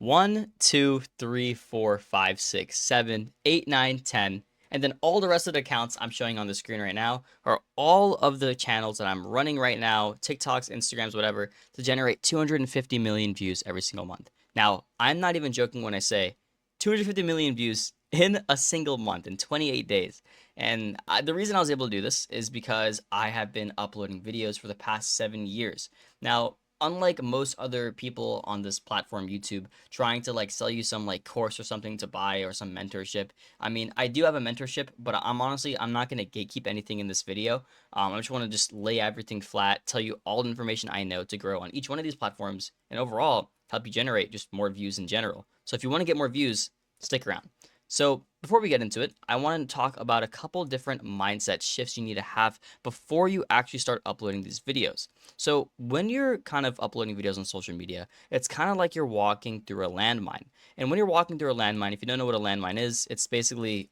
1, 2, 3, 4, 5, 6, 7, 8, 9, 10. And then all the rest of the accounts I'm showing on the screen right now are all of the channels that I'm running right now, TikToks, Instagrams, whatever, to generate 250 million views every single month. Now, I'm not even joking when I say 250 million views in a single month, in 28 days. And the reason I was able to do this is because I have been uploading videos for the past 7 years. Now, unlike most other people on this platform, YouTube, trying to like sell you some like course or something to buy or some mentorship. I mean, I do have a mentorship, but I'm not gonna gatekeep anything in this video. I just want to just lay everything flat, tell you all the information I know to grow on each one of these platforms, and overall help you generate just more views in general. So if you want to get more views, stick around. So before we get into it, I want to talk about a couple different mindset shifts you need to have before you actually start uploading these videos. So when you're kind of uploading videos on social media, it's kind of like you're walking through a landmine. And when you're walking through a landmine, if you don't know what a landmine is, it's basically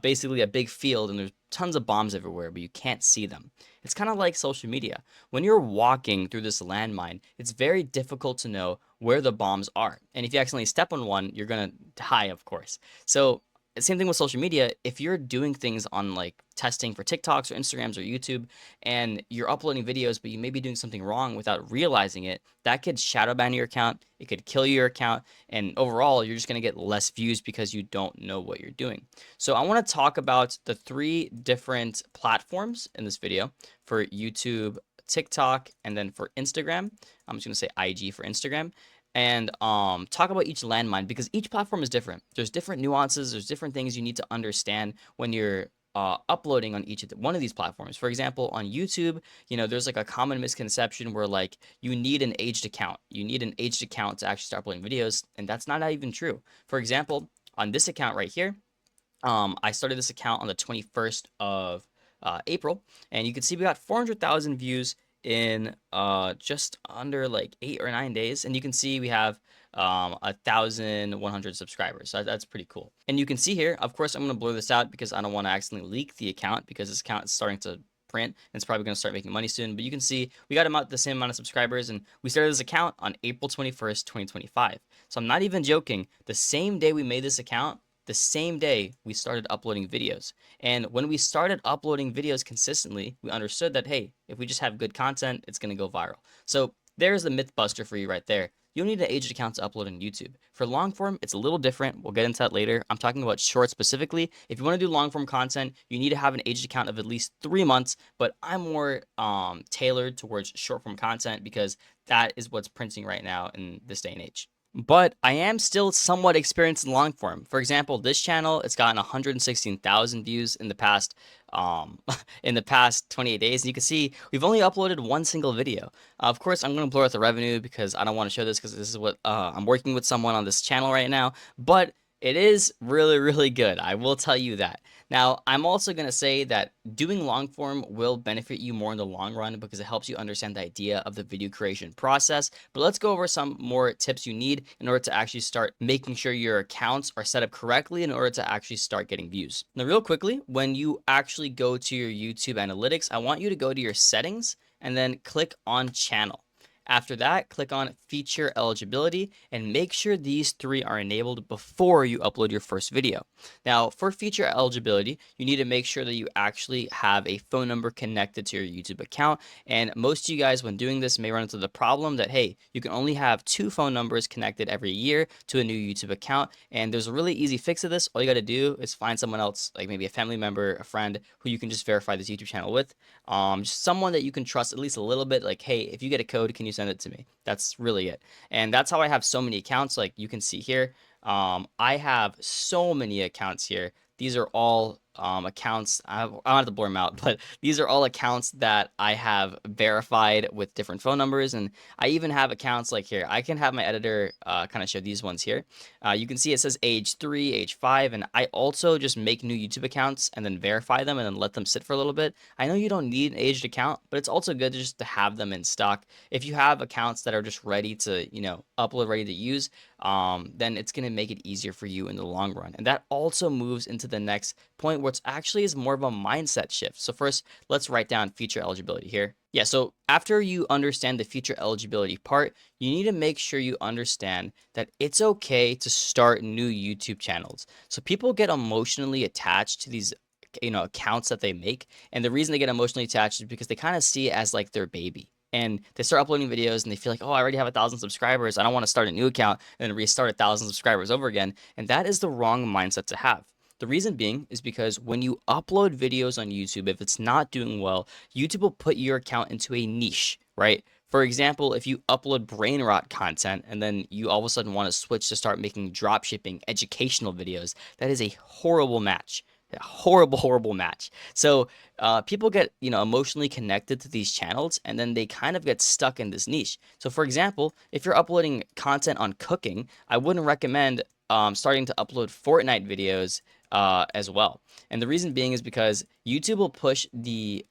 basically a big field and there's tons of bombs everywhere, but you can't see them. It's kind of like social media. When you're walking through this landmine, it's very difficult to know where the bombs are. And if you accidentally step on one, you're gonna die, of course. So same thing with social media. If you're doing things on like testing for TikToks or Instagrams or YouTube and you're uploading videos, but you may be doing something wrong without realizing it, that could shadow ban your account. It could kill your account. And overall, you're just going to get less views because you don't know what you're doing. So I want to talk about the three different platforms in this video for YouTube, TikTok, and then for Instagram. I'm just going to say IG for Instagram and talk about each landmine because each platform is different. There's different nuances. There's different things you need to understand when you're uploading on each of one of these platforms. For example, on YouTube, there's like a common misconception where like you need an aged account. You need an aged account to actually start uploading videos, and that's not even true. For example, on this account right here, I started this account on the 21st of April, and you can see we got 400,000 views in just under like 8 or 9 days, and you can see we have 1,100 subscribers. So that's pretty cool. And you can see here, of course, I'm going to blur this out because I don't want to accidentally leak the account because this account is starting to print and it's probably going to start making money soon. But you can see we got about the same amount of subscribers, and we started this account on April 21st, 2025. So I'm not even joking. The same day we made this account, the same day we started uploading videos. And when we started uploading videos consistently, we understood that, hey, if we just have good content, it's going to go viral. So there's the myth buster for you right there. You don't need an aged account to upload on YouTube. For long form, it's a little different. We'll get into that later. I'm talking about short specifically. If you want to do long form content, you need to have an aged account of at least 3 months, but I'm more tailored towards short form content because that is what's printing right now in this day and age. But I am still somewhat experienced in long form. For example, this channel, it's gotten 116,000 views in the past in the past 28 days. And you can see we've only uploaded one single video. Of course, I'm going to blur out the revenue because I don't want to show this because this is what I'm working with someone on this channel right now. But it is really, really good. I will tell you that. Now, I'm also going to say that doing long form will benefit you more in the long run because it helps you understand the idea of the video creation process. But let's go over some more tips you need in order to actually start making sure your accounts are set up correctly in order to actually start getting views. Now, real quickly, when you actually go to your YouTube analytics, I want you to go to your settings and then click on channel. After that, click on feature eligibility and make sure these three are enabled before you upload your first video. Now, for feature eligibility, you need to make sure that you actually have a phone number connected to your YouTube account. And most of you guys, when doing this, may run into the problem that, hey, you can only have 2 phone numbers connected every year to a new YouTube account. And there's a really easy fix to this. All you got to do is find someone else, like maybe a family member, a friend, who you can just verify this YouTube channel with. Just someone that you can trust at least a little bit, like, hey, if you get a code, can you send it to me? That's really it. And that's how I have so many accounts. Like you can see here, I have so many accounts here. These are all accounts. I don't have to blur them out, but these are all accounts that I have verified with different phone numbers. And I even have accounts like here. I can have my editor kind of show these ones here. You can see it says age 3, age 5, and I also just make new YouTube accounts and then verify them and then let them sit for a little bit. I know you don't need an aged account, but it's also good just to have them in stock. If you have accounts that are just ready to, upload, ready to use, then it's going to make it easier for you in the long run. And that also moves into the next point which actually is more of a mindset shift. So first, let's write down feature eligibility here. Yeah, so after you understand the feature eligibility part, you need to make sure you understand that it's okay to start new YouTube channels. So people get emotionally attached to these accounts that they make, and the reason they get emotionally attached is because they kind of see it as like their baby, and they start uploading videos and they feel like, oh, I already have 1,000 subscribers, I don't want to start a new account and then restart 1,000 subscribers over again. And that is the wrong mindset to have. The reason being is because when you upload videos on YouTube, if it's not doing well, YouTube will put your account into a niche, right? For example, if you upload brain rot content and then you all of a sudden want to switch to start making drop shipping educational videos, that is a horrible match. A horrible, horrible match. So people get emotionally connected to these channels, and then they kind of get stuck in this niche. So for example, if you're uploading content on cooking, I wouldn't recommend starting to upload Fortnite videos as well. And the reason being is because YouTube will push the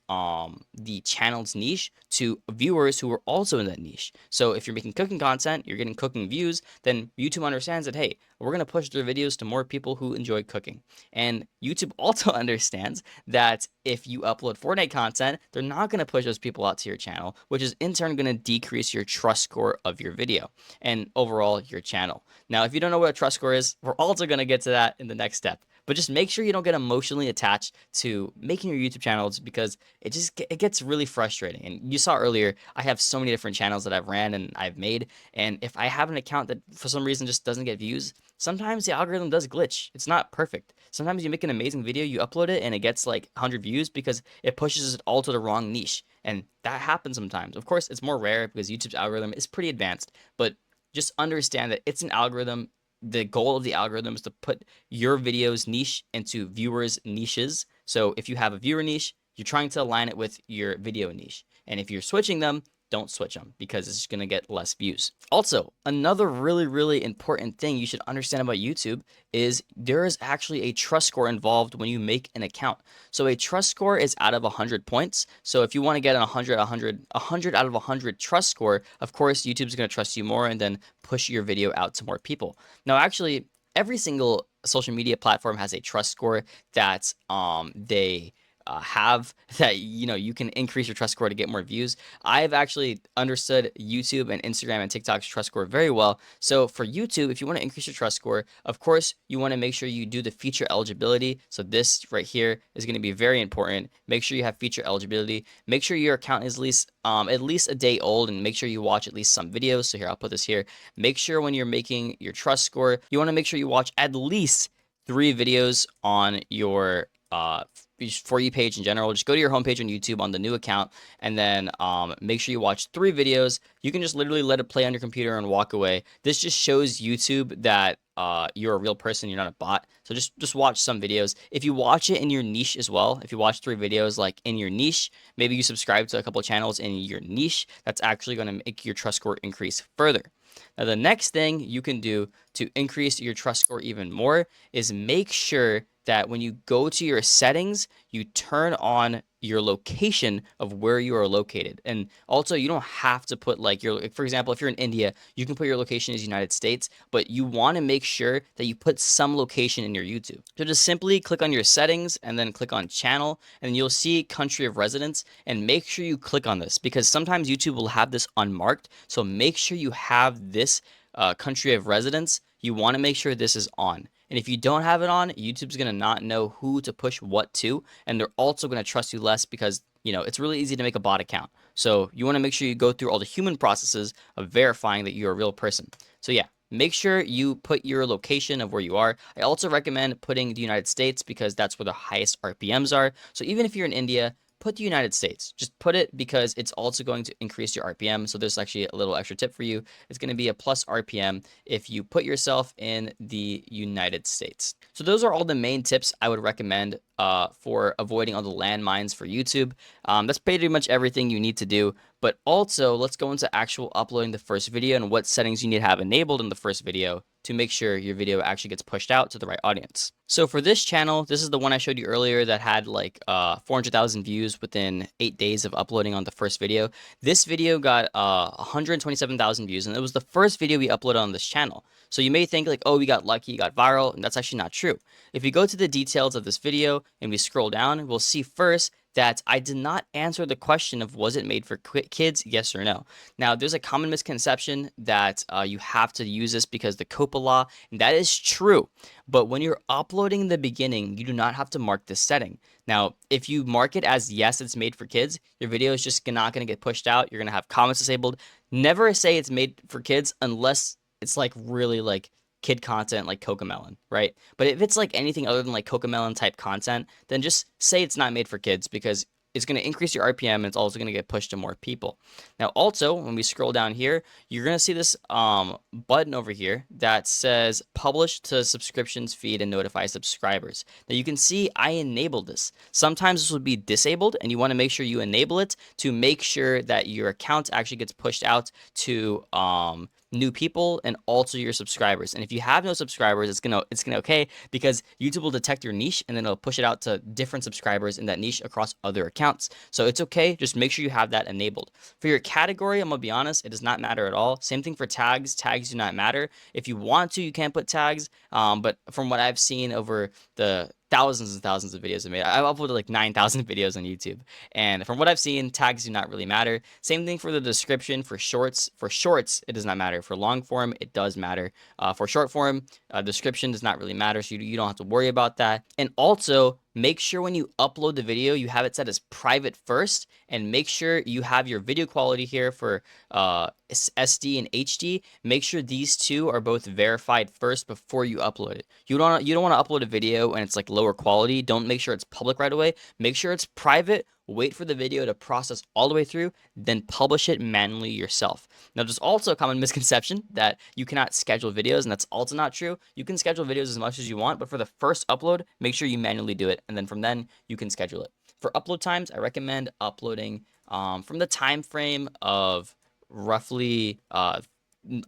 channel's niche to viewers who are also in that niche. So if you're making cooking content, you're getting cooking views, then YouTube understands that, hey, we're going to push their videos to more people who enjoy cooking. And YouTube also understands that if you upload Fortnite content, they're not going to push those people out to your channel, which is in turn going to decrease your trust score of your video and overall your channel. Now, if you don't know what a trust score is, we're also going to get to that in the next step. But just make sure you don't get emotionally attached to making your YouTube channels, because it gets really frustrating. And you saw earlier, I have so many different channels that I've ran and I've made. And if I have an account that for some reason just doesn't get views, sometimes the algorithm does glitch. It's not perfect. Sometimes you make an amazing video, you upload it, and it gets like 100 views because it pushes it all to the wrong niche. And that happens sometimes. Of course, it's more rare because YouTube's algorithm is pretty advanced, but just understand that it's an algorithm. The goal of the algorithm is to put your video's niche into viewers' niches. So if you have a viewer niche, you're trying to align it with your video niche. And if you're switching them, don't switch them because it's going to get less views. Also, another really, really important thing you should understand about YouTube is there is actually a trust score involved when you make an account. So a trust score is out of 100 points. So if you want to get an 100 out of 100 trust score, of course, YouTube's going to trust you more and then push your video out to more people. Now, actually, every single social media platform has a trust score that they have, that you can increase your trust score to get more views. I've actually understood YouTube and Instagram and TikTok's trust score very well. So for YouTube, if you want to increase your trust score, of course you want to make sure you do the feature eligibility. So this right here is going to be very important. Make sure you have feature eligibility. Make sure your account is at least a day old, and make sure you watch at least some videos. So here, I'll put this here. Make sure when you're making your trust score, you want to make sure you watch at least 3 videos on your For You page in general. Just go to your homepage on YouTube on the new account, and then make sure you watch 3 videos. You can just literally let it play on your computer and walk away. This just shows YouTube that you're a real person, you're not a bot. So just watch some videos. If you watch it in your niche as well, if you watch 3 videos like in your niche, maybe you subscribe to a couple channels in your niche, that's actually going to make your trust score increase further. Now, the next thing you can do to increase your trust score even more is make sure that when you go to your settings, you turn on your location of where you are located. And also, you don't have to put like for example, if you're in India, you can put your location as United States, but you want to make sure that you put some location in your YouTube. So just simply click on your settings and then click on channel, and you'll see country of residence, and make sure you click on this because sometimes YouTube will have this unmarked. So make sure you have this country of residence. You want to make sure this is on. And if you don't have it on, YouTube's going to not know who to push what to, and they're also going to trust you less because, it's really easy to make a bot account. So you want to make sure you go through all the human processes of verifying that you're a real person. So yeah, make sure you put your location of where you are. I also recommend putting the United States because that's where the highest RPMs are. So even if you're in India, put the United States. Just put it because it's also going to increase your RPM. So there's actually a little extra tip for you. It's going to be a plus RPM if you put yourself in the United States. So those are all the main tips I would recommend for avoiding all the landmines for YouTube. That's pretty much everything you need to do. But also, let's go into actual uploading the first video and what settings you need to have enabled in the first video to make sure your video actually gets pushed out to the right audience. So for this channel, this is the one I showed you earlier that had like 400,000 views within 8 days of uploading on the first video. This video got 127,000 views, and it was the first video we uploaded on this channel. So you may think like, oh, we got lucky, got viral, and that's actually not true. If we go to the details of this video and we scroll down, we'll see first that I did not answer the question of was it made for kids, yes or no. Now, there's a common misconception that you have to use this because the COPPA law, and that is true. But when you're uploading in the beginning, you do not have to mark this setting. Now, if you mark it as yes, it's made for kids, your video is just not going to get pushed out. You're going to have comments disabled. Never say it's made for kids unless it's like really like kid content like Cocomelon, right? But if it's like anything other than like Cocomelon type content, then just say it's not made for kids because it's going to increase your RPM and it's also going to get pushed to more people. Now, also, when we scroll down here, you're going to see this button over here that says publish to subscriptions feed and notify subscribers. Now, you can see I enabled this. Sometimes this will be disabled, and you want to make sure you enable it to make sure that your account actually gets pushed out to new people and also your subscribers. And if you have no subscribers, it's gonna okay because YouTube will detect your niche and then it'll push it out to different subscribers in that niche across other accounts. So it's okay. Just make sure you have that enabled. For your category, I'm gonna be honest, it does not matter at all. Same thing for tags. Tags do not matter. If you want to, you can put tags. But from what I've seen over the thousands and thousands of videos I made, I've uploaded like 9,000 videos on YouTube. And from what I've seen, tags do not really matter. Same thing for the description for shorts. For shorts, it does not matter. For long form, it does matter. For short form, description does not really matter. So you don't have to worry about that. And also, make sure when you upload the video, you have it set as private first, and make sure you have your video quality here for SD and HD. Make sure these two are both verified first before you upload it. You don't want to upload a video and it's like lower quality. Don't make sure it's public right away. Make sure it's private. Wait for the video to process all the way through, then publish it manually yourself. Now, there's also a common misconception that you cannot schedule videos, and that's also not true. You can schedule videos as much as you want, but for the first upload, make sure you manually do it, and then from then, you can schedule it. For upload times, I recommend uploading from the time frame of roughly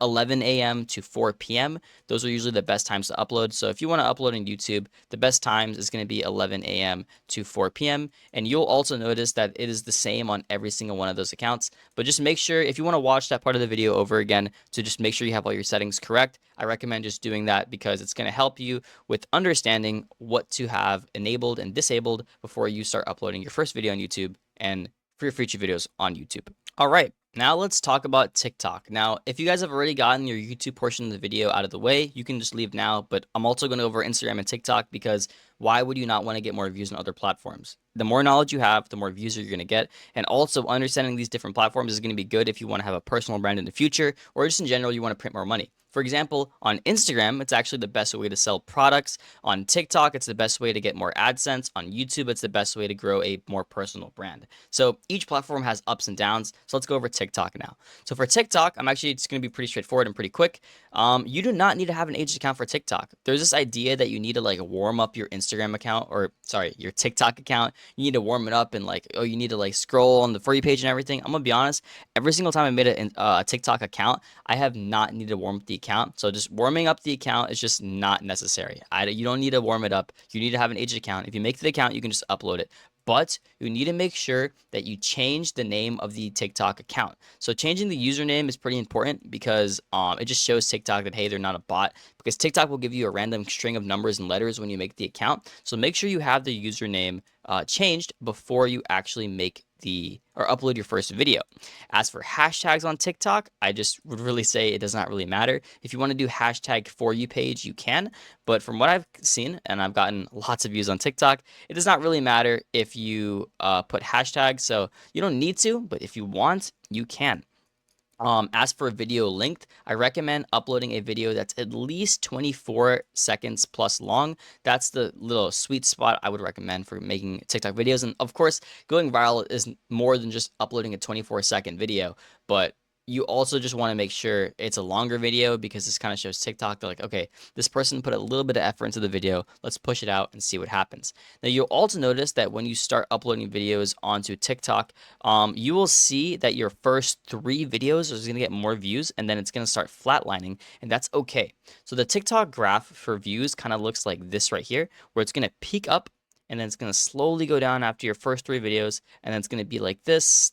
11 a.m. to 4 p.m. Those are usually the best times to upload. So if you want to upload on YouTube, the best times is going to be 11 a.m. to 4 p.m. And you'll also notice that it is the same on every single one of those accounts. But just make sure, if you want to watch that part of the video over again, to just make sure you have all your settings correct, I recommend just doing that because it's going to help you with understanding what to have enabled and disabled before you start uploading your first video on YouTube and for your future videos on YouTube. All right. Now let's talk about TikTok. Now, if you guys have already gotten your YouTube portion of the video out of the way, you can just leave now, but I'm also going to go over Instagram and TikTok because why would you not want to get more views on other platforms? The more knowledge you have, the more views you're going to get. And also understanding these different platforms is going to be good if you want to have a personal brand in the future, or just in general, you want to print more money. For example, on Instagram, it's actually the best way to sell products. On TikTok, it's the best way to get more AdSense. On YouTube, it's the best way to grow a more personal brand. So each platform has ups and downs. So let's go over TikTok now. So for TikTok, I'm actually just going to be pretty straightforward and pretty quick. You do not need to have an agent account for TikTok. There's this idea that you need to like warm up your Instagram account, or sorry, your TikTok account. You need to warm it up and like, oh, you need to like scroll on the For You page and everything. I'm going to be honest, every single time I made a TikTok account, I have not needed to warm up the account. So just warming up the account is just not necessary. You don't need to warm it up. You need to have an agent account. If you make the account, you can just upload it. But you need to make sure that you change the name of the TikTok account. So changing the username is pretty important because it just shows TikTok that, hey, they're not a bot, because TikTok will give you a random string of numbers and letters when you make the account. So make sure you have the username changed before you actually make or upload your first video. As for hashtags on TikTok, I just would really say it does not really matter. If you want to do hashtag For You page, you can. But from what I've seen, and I've gotten lots of views on TikTok, it does not really matter if you put hashtags. So you don't need to, but if you want, you can. As for video length, I recommend uploading a video that's at least 24 seconds plus long. That's the little sweet spot I would recommend for making TikTok videos. And of course, going viral is more than just uploading a 24-second video, but you also just want to make sure it's a longer video because this kind of shows TikTok. They're like, okay, this person put a little bit of effort into the video. Let's push it out and see what happens. Now, you'll also notice that when you start uploading videos onto TikTok, you will see that your first 3 videos is going to get more views and then it's going to start flatlining, and that's okay. So the TikTok graph for views kind of looks like this right here, where it's going to peak up and then it's going to slowly go down after your first 3 videos, and then it's going to be like this,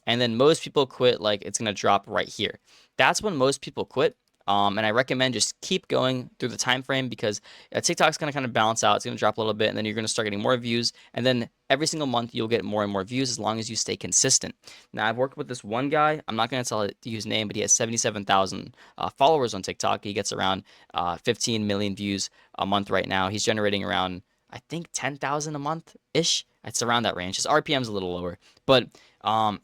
and then most people quit, like it's going to drop right here. That's when most people quit. And I recommend just keep going through the time frame because TikTok's going to kind of balance out. It's going to drop a little bit, and then you're going to start getting more views. And then every single month, you'll get more and more views as long as you stay consistent. Now, I've worked with this one guy. I'm not going to tell you his name, but he has 77,000 followers on TikTok. He gets around 15 million views a month right now. He's generating around, I think, 10,000 a month ish. It's around that range. His RPM's a little lower, but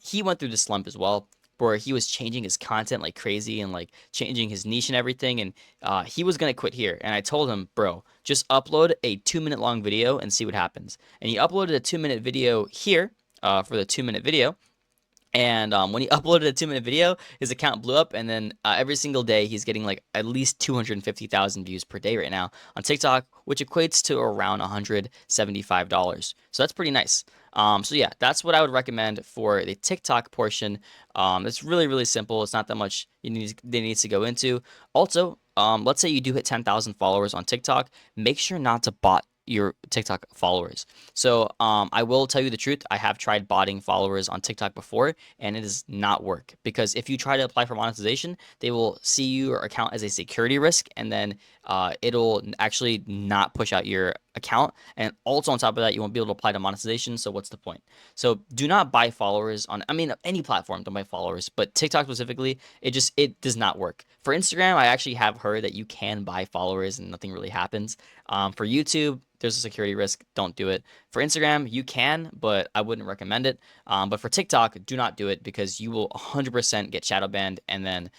he went through this slump as well, where he was changing his content like crazy and like changing his niche and everything. And he was gonna quit here. And I told him, bro, just upload a 2-minute long video and see what happens. And he uploaded a 2-minute video here for the 2-minute video. And when he uploaded a 2-minute video, his account blew up. And then every single day, he's getting like at least 250,000 views per day right now on TikTok, which equates to around $175. So that's pretty nice. So yeah, that's what I would recommend for the TikTok portion. It's really, really simple. It's not that much they need to go into. Also, let's say you do hit 10,000 followers on TikTok, make sure not to bot your TikTok followers. So I will tell you the truth. I have tried botting followers on TikTok before, and it does not work because if you try to apply for monetization, they will see your account as a security risk, and then it'll actually not push out your account. And also on top of that, you won't be able to apply to monetization. So what's the point? So do not buy followers on, I mean, any platform, don't buy followers, but TikTok specifically, it does not work. For Instagram, I actually have heard that you can buy followers and nothing really happens. For YouTube, there's a security risk. Don't do it. For Instagram, you can, but I wouldn't recommend it. But for TikTok, do not do it because you will 100% get shadow banned, and then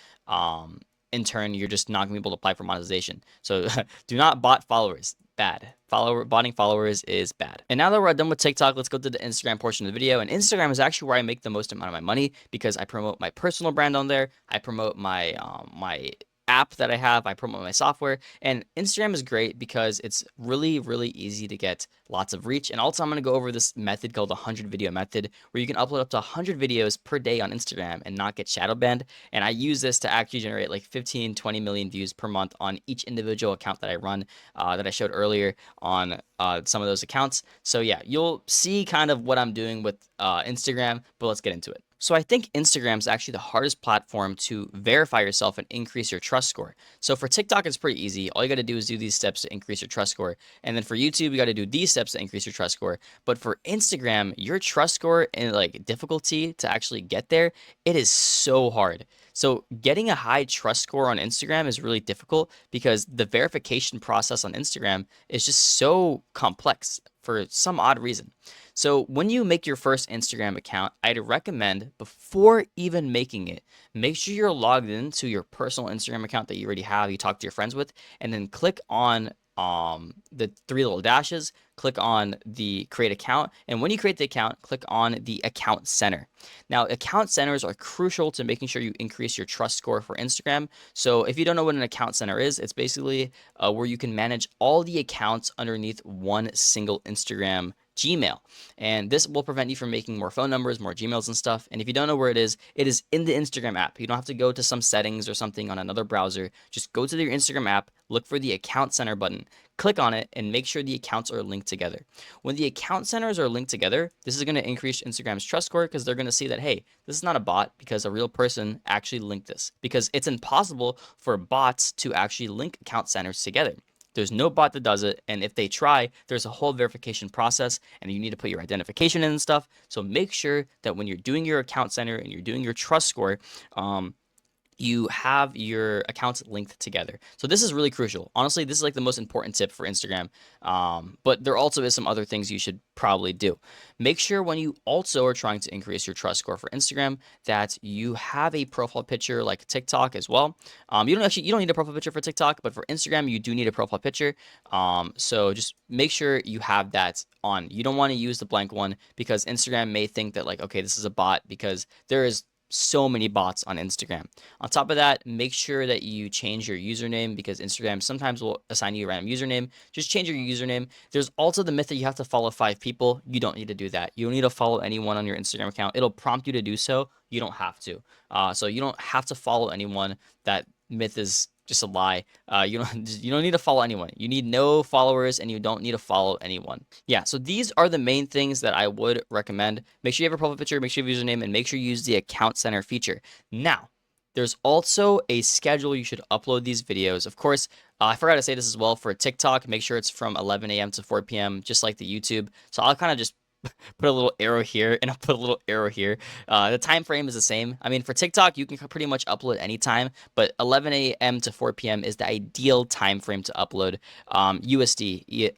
in turn, you're just not going to be able to apply for monetization. So do not bot followers. Bad. Botting followers is bad. And now that we're done with TikTok, let's go to the Instagram portion of the video. And Instagram is actually where I make the most amount of my money because I promote my personal brand on there. I promote my my app that I have. I promote my software, and Instagram is great because it's really, really easy to get lots of reach. And also I'm going to go over this method called the 100 video method, where you can upload up to 100 videos per day on Instagram and not get shadow banned. And I use this to actually generate like 15, 20 million views per month on each individual account that I run, that I showed earlier on some of those accounts. So yeah, you'll see kind of what I'm doing with Instagram, but let's get into it. So I think Instagram is actually the hardest platform to verify yourself and increase your trust score. So for TikTok, it's pretty easy. All you got to do is do these steps to increase your trust score. And then for YouTube, you got to do these steps to increase your trust score. But for Instagram, your trust score and like difficulty to actually get there, it is so hard. So getting a high trust score on Instagram is really difficult because the verification process on Instagram is just so complex for some odd reason. So when you make your first Instagram account, I'd recommend before even making it, make sure you're logged into your personal Instagram account that you already have, you talk to your friends with, and then click on the 3 little dashes, click on the create account. And when you create the account, click on the account center. Now, account centers are crucial to making sure you increase your trust score for Instagram. So if you don't know what an account center is, it's basically where you can manage all the accounts underneath one single Instagram Gmail. And this will prevent you from making more phone numbers, more Gmails and stuff. And if you don't know where it is in the Instagram app. You don't have to go to some settings or something on another browser. Just go to your Instagram app, look for the account center button, click on it, and make sure the accounts are linked together. When the account centers are linked together, this is going to increase Instagram's trust score because they're going to see that, hey, this is not a bot because a real person actually linked this. Because it's impossible for bots to actually link account centers together. There's no bot that does it, and if they try, there's a whole verification process, and you need to put your identification in and stuff. So make sure that when you're doing your account center and you're doing your trust score, you have your accounts linked together. So this is really crucial. Honestly, this is like the most important tip for Instagram. But there also is some other things you should probably do. Make sure when you also are trying to increase your trust score for Instagram that you have a profile picture like TikTok as well. You don't need a profile picture for TikTok, but for Instagram, you do need a profile picture. So just make sure you have that on. You don't want to use the blank one because Instagram may think that like, okay, this is a bot because there is so many bots on Instagram. On top of that, make sure that you change your username because Instagram sometimes will assign you a random username. Just change your username. There's also the myth that you have to follow 5 people. You don't need to do that. You don't need to follow anyone on your Instagram account. It'll prompt you to do so. You don't have to. So you don't have to follow anyone. That myth is just a lie. You don't need to follow anyone. You need no followers, and you don't need to follow anyone. Yeah, so these are the main things that I would recommend. Make sure you have a profile picture, make sure you have a username, and make sure you use the account center feature. Now, there's also a schedule you should upload these videos. Of course, I forgot to say this as well for TikTok. Make sure it's from 11 a.m. to 4 p.m., just like the YouTube. So I'll kind of just put a little arrow here and I'll put a little arrow here. The time frame is the same. I mean, for TikTok, you can pretty much upload anytime, but 11 a.m. to 4 p.m. is the ideal time frame to upload. USD,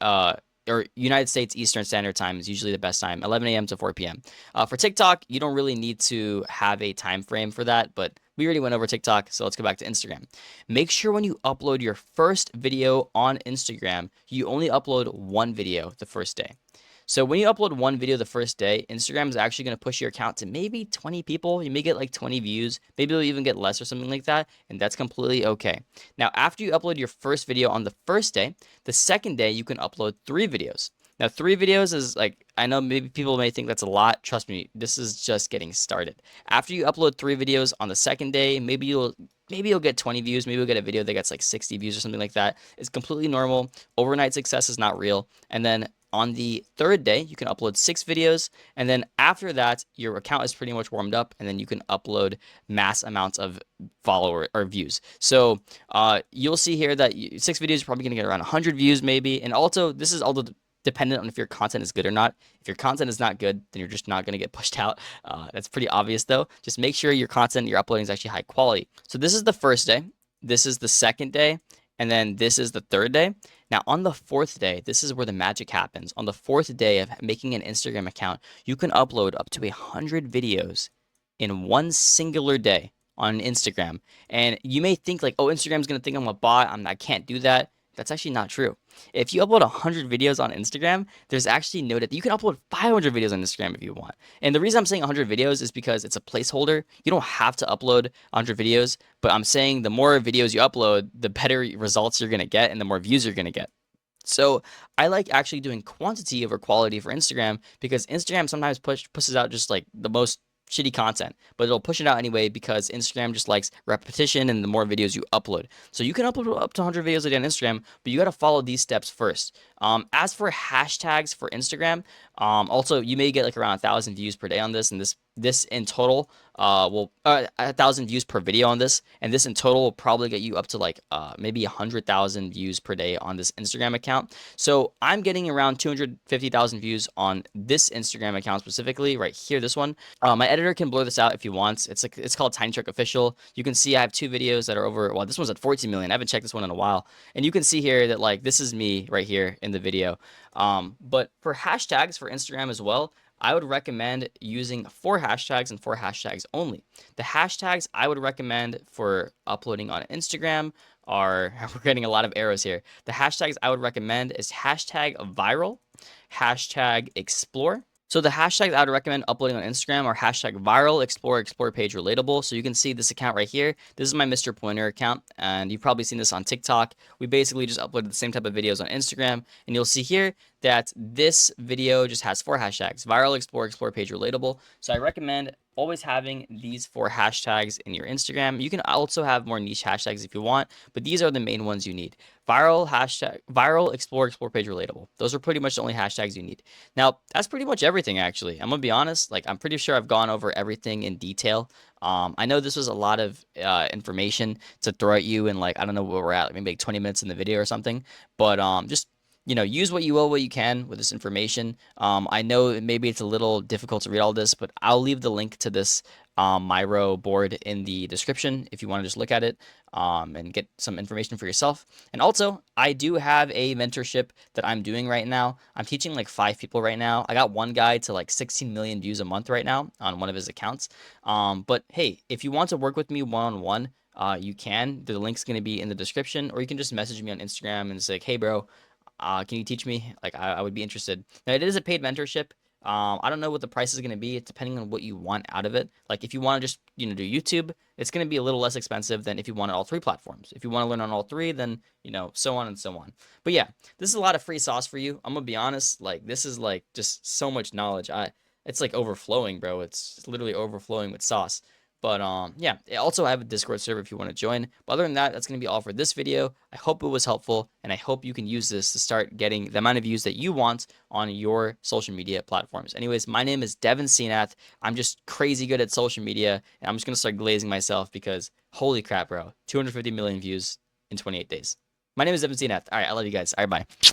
or United States Eastern Standard Time is usually the best time, 11 a.m. to 4 p.m. For TikTok, you don't really need to have a time frame for that, but we already went over TikTok, so let's go back to Instagram. Make sure when you upload your first video on Instagram, you only upload one video the first day. So when you upload one video the first day, Instagram is actually going to push your account to maybe 20 people. You may get like 20 views. Maybe you'll even get less or something like that, and that's completely okay. Now, after you upload your first video on the first day, the second day you can upload 3 videos. Now, 3 videos is like, I know maybe people may think that's a lot. Trust me, this is just getting started. After you upload 3 videos on the second day, maybe you'll get 20 views. Maybe you'll get a video that gets like 60 views or something like that. It's completely normal. Overnight success is not real. And then on the third day, you can upload 6 videos. And then after that, your account is pretty much warmed up. And then you can upload mass amounts of follower or views. So you'll see here that 6 videos, you're probably going to get around 100 views maybe. And also, this is all dependent on if your content is good or not. If your content is not good, then you're just not going to get pushed out. That's pretty obvious though. Just make sure your content you're uploading is actually high quality. So this is the first day. This is the second day. And then this is the third day. Now, on the 4th day, this is where the magic happens. On the 4th day of making an Instagram account, you can upload up to 100 videos in one singular day on Instagram. And you may think like, oh, Instagram's going to think I'm a bot. I can't do that. That's actually not true. If you upload 100 videos on Instagram, there's actually no that you can upload 500 videos on Instagram if you want. And the reason I'm saying 100 videos is because it's a placeholder. You don't have to upload 100 videos, but I'm saying the more videos you upload, the better results you're going to get and the more views you're going to get. So I like actually doing quantity over quality for Instagram because Instagram sometimes pushes out just like the most shitty content, but it'll push it out anyway because Instagram just likes repetition and the more videos you upload. So you can upload up to 100 videos a day on Instagram, but you got to follow these steps first. As for hashtags for Instagram, also you may get like around 1,000 views per day on this, and this in total will 1,000 views per video on this, and this in total will probably get you up to like maybe 100,000 views per day on this Instagram account. So I'm getting around 250,000 views on this Instagram account specifically right here, this one. My editor can blur this out if he wants. It's called Tiny Trick Official. You can see I have 2 videos that are over. Well, this one's at 14 million. I haven't checked this one in a while, and you can see here that like this is me right here in the video. But for hashtags for Instagram as well, I would recommend using 4 hashtags and 4 hashtags only. The hashtags I would recommend for uploading on Instagram are, we're getting a lot of arrows here. The hashtags I would recommend is hashtag viral, hashtag explore. So the hashtags I would recommend uploading on Instagram are hashtag viral, explore page relatable. So you can see this account right here. This is my Mr. Pointer account, and you've probably seen this on TikTok. We basically just uploaded the same type of videos on Instagram, and you'll see here that this video just has 4 hashtags: viral, explore page relatable. So I recommend always having these 4 hashtags in your Instagram. You can also have more niche hashtags if you want, but these are the main ones you need. Viral, hashtag viral, explore page relatable. Those are pretty much the only hashtags you need. Now, that's pretty much everything actually. I'm gonna be honest, like I'm pretty sure I've gone over everything in detail. I know this was a lot of information to throw at you, and like I don't know where we're at, like maybe like 20 minutes in the video or something, but just use what you will, what you can with this information. I know maybe it's a little difficult to read all this, but I'll leave the link to this Miro board in the description if you want to just look at it and get some information for yourself. And also, I do have a mentorship that I'm doing right now. I'm teaching like 5 people right now. I got one guy to like 16 million views a month right now on one of his accounts. But hey, if you want to work with me one-on-one, you can. The link's going to be in the description, or you can just message me on Instagram and say, hey, bro, can you teach me? Like, I would be interested. Now, it is a paid mentorship. I don't know what the price is going to be. It's depending on what you want out of it. Like if you want to just, do YouTube, it's going to be a little less expensive than if you want all three platforms. If you want to learn on all three, then, so on and so on. But yeah, this is a lot of free sauce for you. I'm going to be honest. Like this is like just so much knowledge. It's like overflowing, bro. It's literally overflowing with sauce. But yeah, also I have a Discord server if you want to join. But other than that, that's going to be all for this video. I hope it was helpful, and I hope you can use this to start getting the amount of views that you want on your social media platforms. Anyways, my name is Devin Senath. I'm just crazy good at social media, and I'm just going to start glazing myself because holy crap, bro. 250 million views in 28 days. My name is Devin Senath. All right, I love you guys. All right, bye.